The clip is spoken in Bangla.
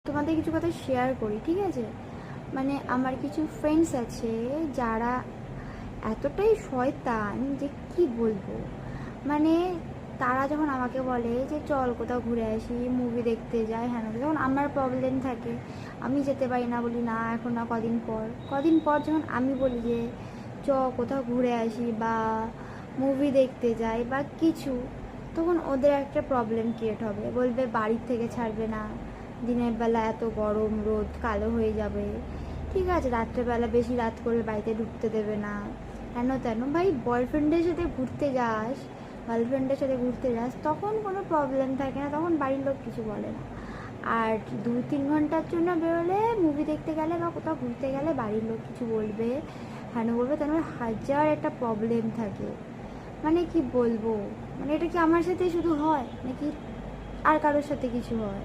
তোমাদের কিছু কথা শেয়ার করি, ঠিক আছে? মানে আমার কিছু ফ্রেন্ডস আছে যারা এতটাই শয়তান যে কি বলবো। মানে তারা যখন আমাকে বলে যে চল কোথাও ঘুরে আসি, মুভি দেখতে যাই, হ্যাঁ, যখন আমার প্রবলেম থাকে, আমি যেতে পারি না, বলি না এখন না, কদিন পর যখন আমি বলি যে চ কোথাও ঘুরে আসি বা মুভি দেখতে যাই বা কিছু, তখন ওদের একটা প্রবলেম ক্রিয়েট হবে, বলবে বাড়ির থেকে ছাড়বে না, দিনের বেলা এত গরম, রোদ কালো হয়ে যাবে, ঠিক আছে, রাত্রেবেলা বেশি রাত করে বাড়িতে ঢুকতে দেবে না, হেন তেন। ভাই, বয়ফ্রেন্ডের সাথে ঘুরতে যাস, গার্লফ্রেন্ডের সাথে ঘুরতে যাস, তখন কোনো প্রবলেম থাকে না, তখন বাড়ির লোক কিছু বলে না। আর 2-3 ঘন্টার জন্য বেরোলে, মুভি দেখতে গেলে বা কোথাও ঘুরতে গেলে বাড়ির লোক কিছু বলবে, হ্যাঁ বলবে, তেন হাজার একটা প্রবলেম থাকে। মানে কি বলবো, মানে এটা কি আমার সাথেই শুধু হয় নাকি আর কারোর সাথে কিছু হয়?